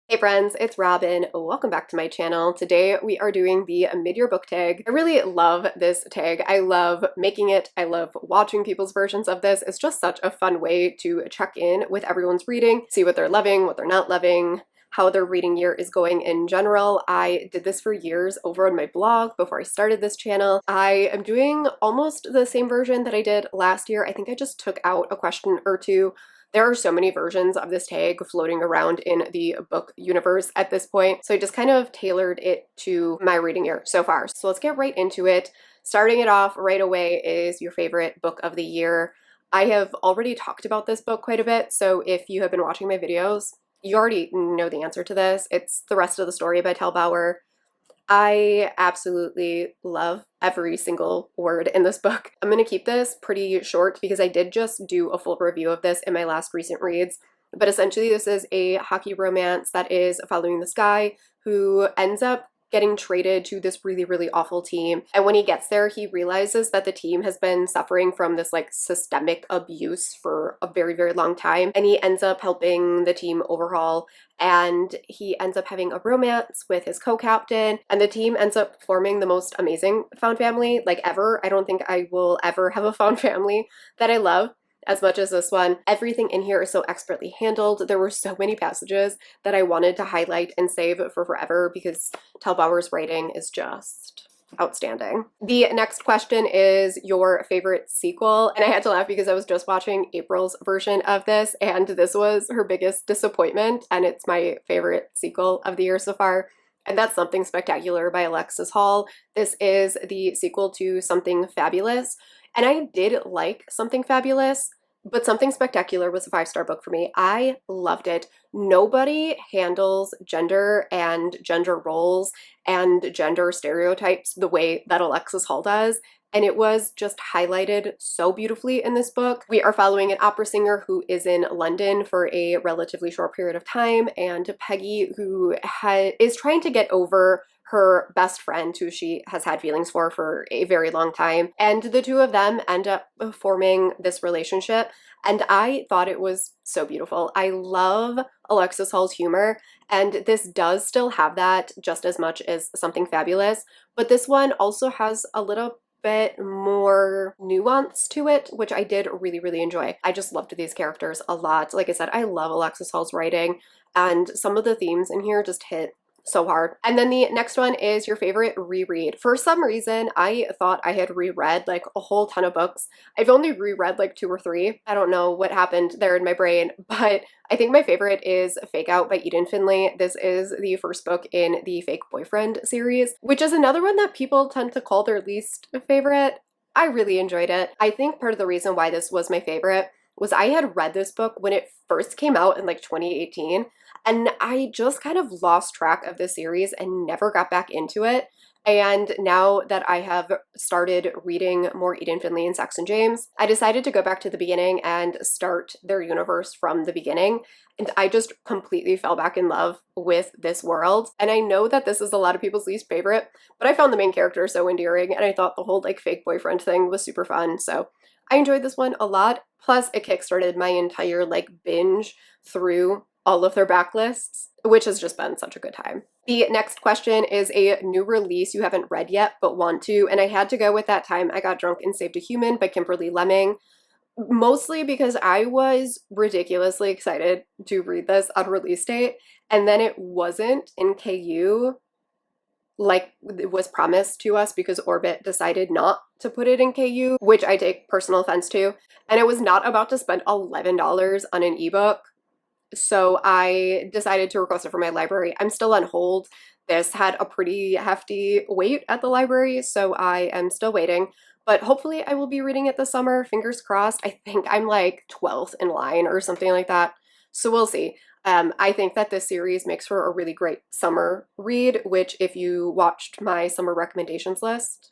Hey friends, it's Robin. Welcome back to my channel. Today we are doing the mid-year book tag. I really love this tag. I love making it. I love watching people's versions of this. It's just such a fun way to check in with everyone's reading, see what they're loving, what they're not loving, how their reading year is going in general. I did this for years over on my blog before I started this channel. I am doing almost the same version that I did last year. I think I just took out a question or two. There are so many versions of this tag floating around in the book universe at this point, so I just kind of tailored it to my reading year so far. So let's get right into it. Starting it off right away is your favorite book of the year. I have already talked about this book quite a bit, so if you have been watching my videos, you already know the answer to this. It's The Rest of the Story by Tel Bauer. I absolutely love every single word in this book. I'm going to keep this pretty short because I did just do a full review of this in my last recent reads. But essentially, this is a hockey romance that is following this guy who ends up getting traded to this really, really awful team. And when he gets there, he realizes that the team has been suffering from this like systemic abuse for a very, very long time. And he ends up helping the team overhaul, and he ends up having a romance with his co-captain, and the team ends up forming the most amazing found family like ever. I don't think I will ever have a found family that I love as much as this one. Everything in here is so expertly handled. There were so many passages that I wanted to highlight and save for forever because Tel Bauer's writing is just outstanding. The next question is your favorite sequel, and I had to laugh because I was just watching April's version of this, and this was her biggest disappointment, and it's my favorite sequel of the year so far. And that's Something Spectacular by Alexis Hall. This is the sequel to Something Fabulous, and I did like Something Fabulous, but Something Spectacular was a 5-star book for me. I loved it. Nobody handles gender and gender roles and gender stereotypes the way that Alexis Hall does. And it was just highlighted so beautifully in this book. We are following an opera singer who is in London for a relatively short period of time, and Peggy, who is trying to get over her best friend who she has had feelings for a very long time. And the two of them end up forming this relationship. And I thought it was so beautiful. I love Alexis Hall's humor, and this does still have that just as much as Something Fabulous, but this one also has a little bit more nuance to it, which I did really, really enjoy. I just loved these characters a lot. Like I said, I love Alexis Hall's writing, and some of the themes in here just hit so hard. And then the next one is your favorite reread. For some reason, I thought I had reread like a whole ton of books. I've only reread like 2 or 3. I don't know what happened there in my brain, but I think my favorite is Fake Out by Eden Finley. This is the first book in the Fake Boyfriend series, which is another one that people tend to call their least favorite. I really enjoyed it. I think part of the reason why this was my favorite was I had read this book when it first came out in like 2018, and I just kind of lost track of the series and never got back into it. And now that I have started reading more Eden Finley and Saxon James, I decided to go back to the beginning and start their universe from the beginning. And I just completely fell back in love with this world. And I know that this is a lot of people's least favorite, but I found the main character so endearing, and I thought the whole like fake boyfriend thing was super fun. So I enjoyed this one a lot. Plus, it kickstarted my entire like binge through all of their backlists, which has just been such a good time. The next question is a new release you haven't read yet but want to, and I had to go with That Time I Got Drunk and Saved a Human by Kimberly Lemming, mostly because I was ridiculously excited to read this on release date, and then it wasn't in KU like it was promised to us because Orbit decided not to put it in KU, which I take personal offense to, and I was not about to spend $11 on an ebook. So I decided to request it from my library. I'm still on hold. This had a pretty hefty wait at the library, so I am still waiting. But hopefully I will be reading it this summer, fingers crossed. I think I'm like 12th in line or something like that. So we'll see. I think that this series makes for a really great summer read, which if you watched my summer recommendations list,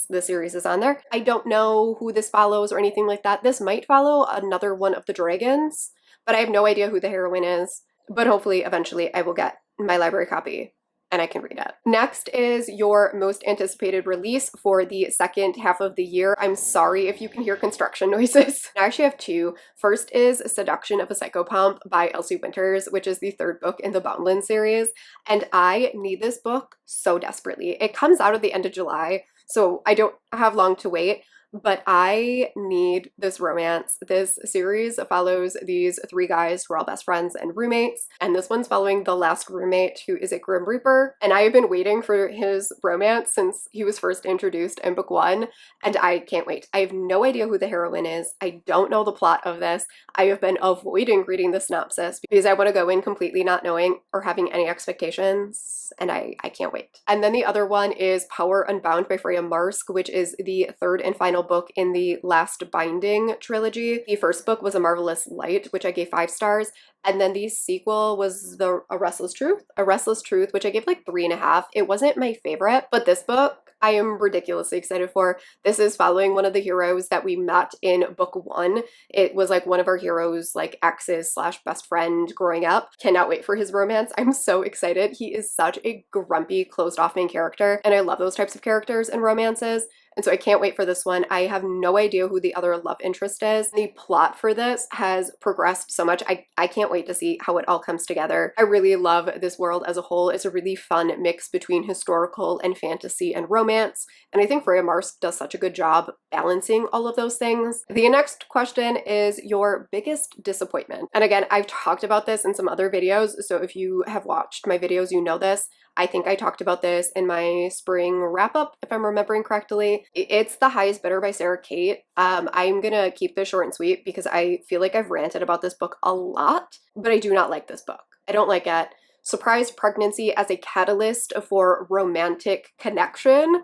the series is on there. I don't know who this follows or anything like that. This might follow another one of the dragons, but I have no idea who the heroine is. But hopefully, eventually, I will get my library copy and I can read it. Next is your most anticipated release for the second half of the year. I'm sorry if you can hear construction noises. I actually have two. First is Seduction of a Psychopomp by Elsie Winters, which is the third book in the Boundland series, and I need this book so desperately. It comes out at the end of July, so I don't have long to wait, but I need this romance. This series follows these three guys who are all best friends and roommates, and this one's following the last roommate who is a Grim Reaper, and I have been waiting for his romance since he was first introduced in book one, and I can't wait. I have no idea who the heroine is. I don't know the plot of this. I have been avoiding reading the synopsis because I want to go in completely not knowing or having any expectations, and I can't wait. And then the other one is Power Unbound by Freya Marske, which is the third and final book in the Last Binding trilogy. The first book was A Marvelous Light, which I gave 5 stars, and then the sequel was A Restless Truth, which I gave like 3.5. It wasn't my favorite, but this book I am ridiculously excited for. This is following one of the heroes that we met in book one. It was like one of our heroes, like exes slash best friend growing up. Cannot wait for his romance. I'm so excited. He is such a grumpy, closed off main character, and I love those types of characters in romances. And so I can't wait for this one. I have no idea who the other love interest is. The plot for this has progressed so much. I can't wait to see how it all comes together. I really love this world as a whole. It's a really fun mix between historical and fantasy and romance. And I think Freya Marske does such a good job balancing all of those things. The next question is your biggest disappointment. And again, I've talked about this in some other videos, so if you have watched my videos, you know this. I think I talked about this in my spring wrap-up, if I'm remembering correctly. It's The Highest Bidder by Sarah Kate. I'm gonna keep this short and sweet because I feel like I've ranted about this book a lot, but I do not like this book. I don't like it. Surprise pregnancy as a catalyst for romantic connection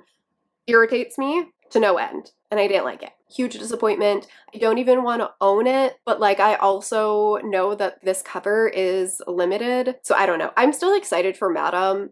irritates me to no end, and I didn't like it. Huge disappointment. I don't even want to own it, but like I also know that this cover is limited, so I don't know. I'm still excited for Madam,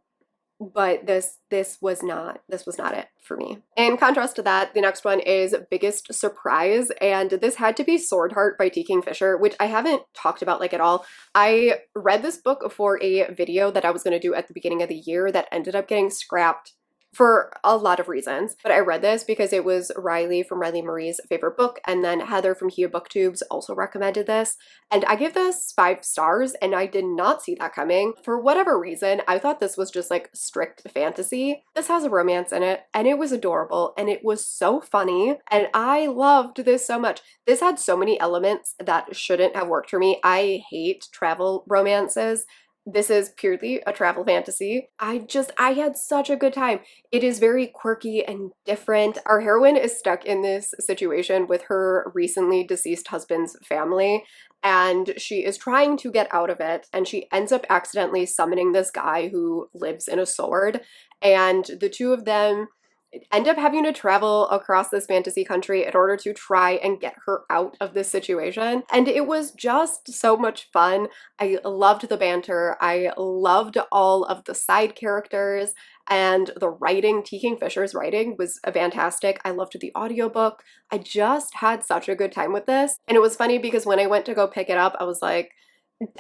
but this was not it for me. In contrast to that, the next one is Biggest Surprise, and this had to be Swordheart by T. Kingfisher, which I haven't talked about like at all. I read this book for a video that I was going to do at the beginning of the year that ended up getting scrapped for a lot of reasons, but I read this because it was Riley from Riley Marie's favorite book, and then Heather from Hia Booktubes also recommended this, and I give this 5 stars, and I did not see that coming. For whatever reason, I thought this was just like strict fantasy. This has a romance in it, and it was adorable, and it was so funny, and I loved this so much. This had so many elements that shouldn't have worked for me. I hate travel romances. This is purely a travel fantasy. I had such a good time. It is very quirky and different. Our heroine is stuck in this situation with her recently deceased husband's family, and she is trying to get out of it, and she ends up accidentally summoning this guy who lives in a sword, and the two of them end up having to travel across this fantasy country in order to try and get her out of this situation. And it was just so much fun. I loved the banter. I loved all of the side characters, and the writing. T. Kingfisher's writing was fantastic. I loved the audiobook. I just had such a good time with this. And it was funny because when I went to go pick it up, I was like,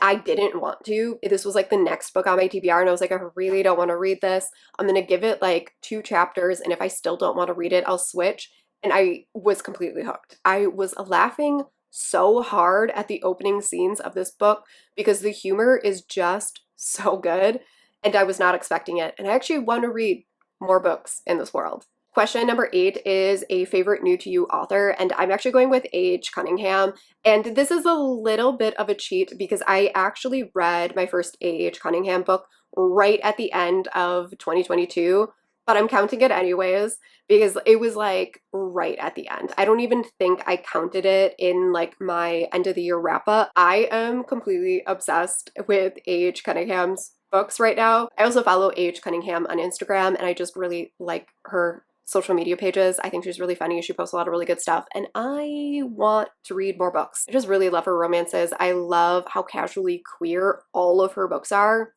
I didn't want to. This was like the next book on my TBR, and I was like, I really don't want to read this. I'm gonna give it like 2 chapters, and if I still don't want to read it, I'll switch. And I was completely hooked. I was laughing so hard at the opening scenes of this book because the humor is just so good, and I was not expecting it. And I actually want to read more books in this world. Question number 8 is a favorite new to you author, and I'm actually going with A.H. Cunningham. And this is a little bit of a cheat because I actually read my first A.H. Cunningham book right at the end of 2022, but I'm counting it anyways because it was like right at the end. I don't even think I counted it in like my end of the year wrap up. I am completely obsessed with A.H. Cunningham's books right now. I also follow A.H. Cunningham on Instagram, and I just really like her social media pages. I think she's really funny. She posts a lot of really good stuff, and I want to read more books. I just really love her romances. I love how casually queer all of her books are.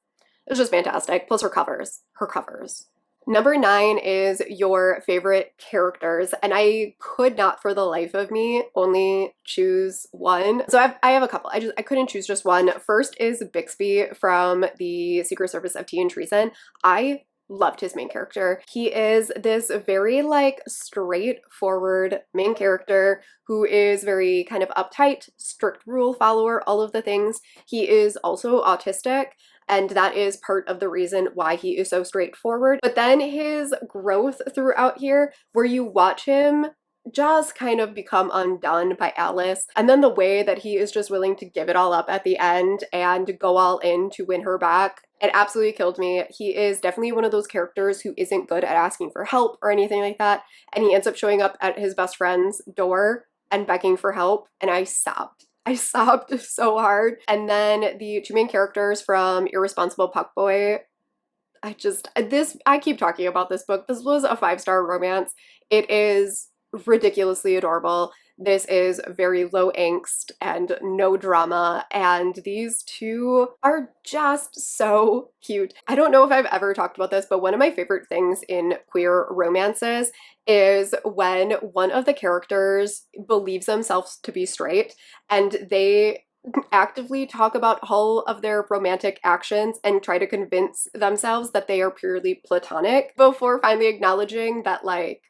It's just fantastic. Plus her covers. Number 9 is your favorite characters, and I could not for the life of me only choose one. So I have a couple. I couldn't choose just one. First is Bixby from the Secret Service of Tea and Treason. I loved his main character. He is this very like straightforward main character who is very kind of uptight, strict rule follower, all of the things. He is also autistic, and that is part of the reason why he is so straightforward. But then his growth throughout here, where you watch him just kind of become undone by Alice, and then the way that he is just willing to give it all up at the end and go all in to win her back, it absolutely killed me. He is definitely one of those characters who isn't good at asking for help or anything like that, and he ends up showing up at his best friend's door and begging for help, and I sobbed. I sobbed so hard. And then the two main characters from Irresponsible Puck Boy, I keep talking about this book. This was a 5-star romance. It is ridiculously adorable. This is very low angst and no drama, and these two are just so cute. I don't know if I've ever talked about this, but one of my favorite things in queer romances is when one of the characters believes themselves to be straight and they actively talk about all of their romantic actions and try to convince themselves that they are purely platonic before finally acknowledging that like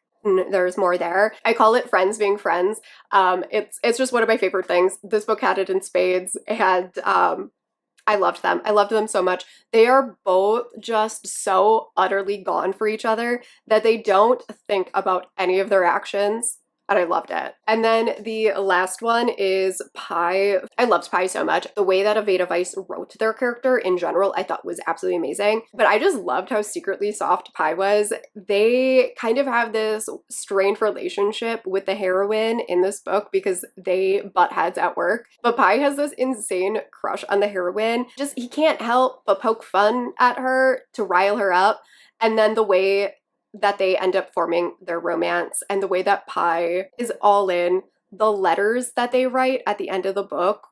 there's more there. I call it friends being friends. It's just one of my favorite things. This book had it in spades, and I loved them. I loved them so much. They are both just so utterly gone for each other that they don't think about any of their actions. And I loved it. And then the last one is Pi. I loved Pi so much. The way that Aveda Weiss wrote their character in general, I thought was absolutely amazing. But I just loved how secretly soft Pi was. They kind of have this strained relationship with the heroine in this book because they butt heads at work. But Pi has this insane crush on the heroine. Just, he can't help but poke fun at her to rile her up. And then the way that they end up forming their romance and the way that Pi is all in, the letters that they write at the end of the book,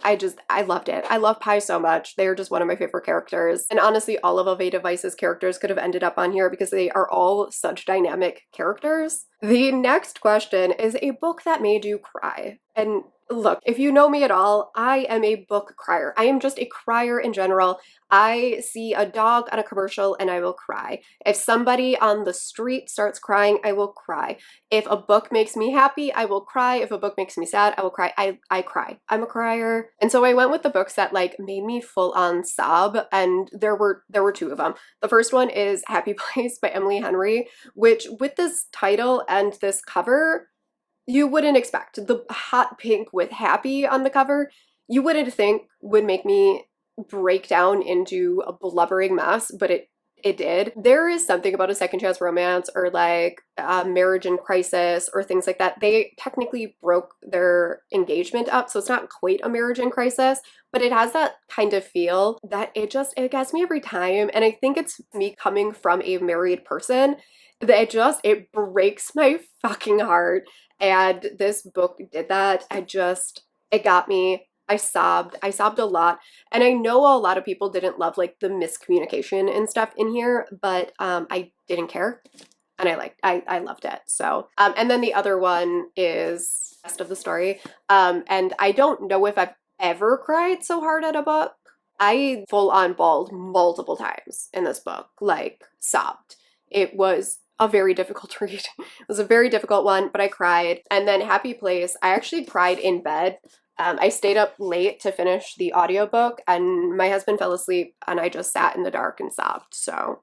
I loved it. I love Pi so much. They are just one of my favorite characters. And honestly, all of Aveda Weiss's characters could have ended up on here because they are all such dynamic characters. The next question is a book that made you cry. And look, if you know me at all, I am a book crier. I am just a crier in general. I see a dog on a commercial and I will cry. If somebody on the street starts crying, I will cry. If a book makes me happy, I will cry. If a book makes me sad, I will cry. I cry. I'm a crier. And so I went with the books that like made me full on sob, and there were two of them. The first one is Happy Place by Emily Henry, which with this title and this cover, you wouldn't expect. The hot pink with happy on the cover, you wouldn't think would make me break down into a blubbering mess, but it did. There is something about a second chance romance or like marriage in crisis or things like that. They technically broke their engagement up, so it's not quite a marriage in crisis, but it has that kind of feel that it gets me every time. And I think it's me coming from a married person that it breaks my fucking heart. And this book did that. It got me. I sobbed. I sobbed a lot. And I know a lot of people didn't love like the miscommunication and stuff in here, but I didn't care. And I loved it. So, and then the other one is the rest of the story. And I don't know if I've ever cried so hard at a book. I full on bawled multiple times in this book, like sobbed. It was a very difficult read. It was a very difficult one, but I cried. And then Happy Place, I actually cried in bed. I stayed up late to finish the audiobook and my husband fell asleep and I just sat in the dark and sobbed. So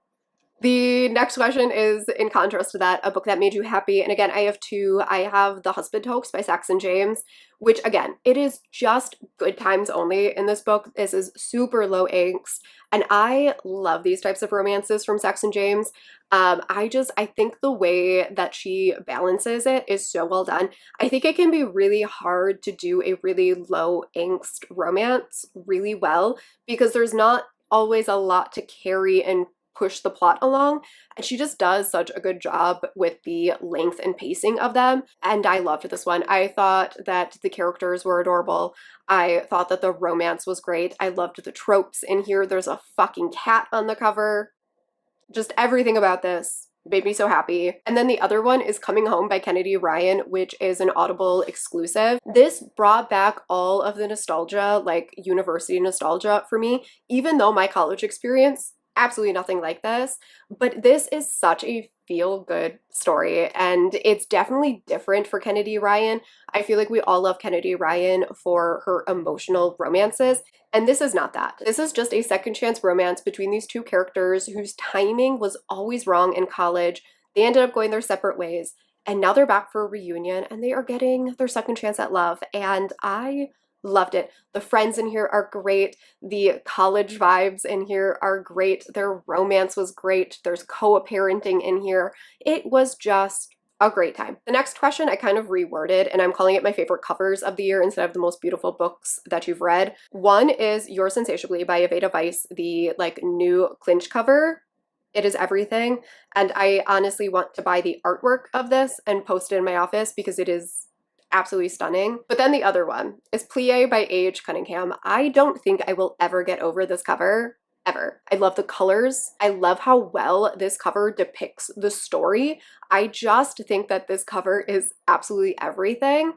the next question is, in contrast to that, a book that made you happy. And again, I have two. I have The Husband Hoax by Saxon James, which again, it is just good times only in this book. This is super low angst. And I love these types of romances from Saxon James. I think the way that she balances it is so well done. I think it can be really hard to do a really low angst romance really well because there's not always a lot to carry and push the plot along, and she just does such a good job with the length and pacing of them, and I loved this one. I thought that the characters were adorable. I thought that the romance was great. I loved the tropes in here. There's a fucking cat on the cover. Just everything about this made me so happy. And then the other one is Coming Home by Kennedy Ryan, which is an Audible exclusive. This brought back all of the nostalgia, like university nostalgia for me, even though my college experience, absolutely nothing like this. But this is such a feel-good story, and it's definitely different for Kennedy Ryan. I feel like we all love Kennedy Ryan for her emotional romances, and this is not that. This is just a second chance romance between these two characters whose timing was always wrong in college. They ended up going their separate ways, and now they're back for a reunion, and they are getting their second chance at love, and I loved it. The friends in here are great. The college vibes in here are great. Their romance was great. There's co-parenting in here. It was just a great time. The next question I kind of reworded, and I'm calling it my favorite covers of the year instead of the most beautiful books that you've read. One is Yours Insatiably by Aveda Weiss, the like new clinch cover. It is everything. And I honestly want to buy the artwork of this and post it in my office because it is absolutely stunning. But then the other one is Plie by A.H. Cunningham. I don't think I will ever get over this cover. Ever. I love the colors. I love how well this cover depicts the story. I just think that this cover is absolutely everything.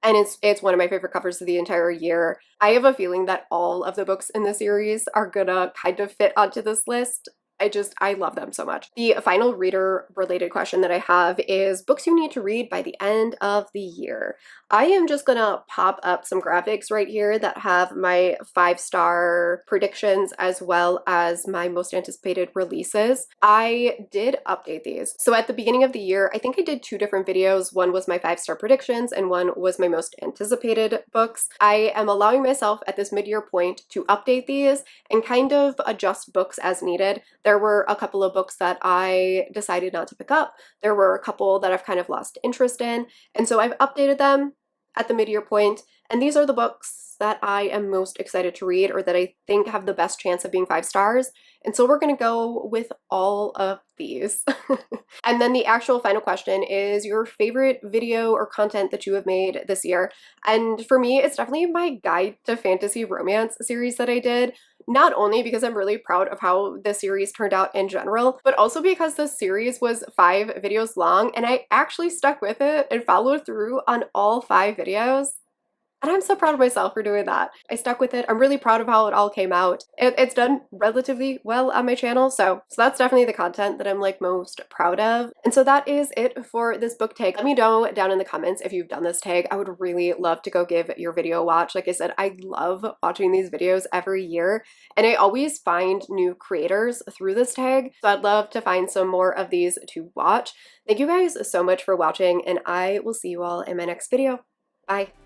And it's one of my favorite covers of the entire year. I have a feeling that all of the books in the series are gonna kind of fit onto this list. I love them so much. The final reader related question that I have is books you need to read by the end of the year. I am just gonna pop up some graphics right here that have my 5-star predictions as well as my most anticipated releases. I did update these. So at the beginning of the year, I think I did 2 different videos. One was my 5-star predictions and one was my most anticipated books. I am allowing myself at this mid-year point to update these and kind of adjust books as needed. There were a couple of books that I decided not to pick up. There were a couple that I've kind of lost interest in. And so I've updated them at the mid-year point. And these are the books that I am most excited to read or that I think have the best chance of being 5 stars. And so we're going to go with all of these. And then the actual final question is your favorite video or content that you have made this year. And for me, it's definitely my Guide to Fantasy Romance series that I did. Not only because I'm really proud of how the series turned out in general, but also because the series was 5 videos long and I actually stuck with it and followed through on all 5 videos. And I'm so proud of myself for doing that. I stuck with it. I'm really proud of how it all came out. It's done relatively well on my channel, so that's definitely the content that I'm like most proud of. And so that is it for this book tag. Let me know down in the comments if you've done this tag. I would really love to go give your video a watch. Like I said, I love watching these videos every year, and I always find new creators through this tag, so I'd love to find some more of these to watch. Thank you guys so much for watching, and I will see you all in my next video. Bye!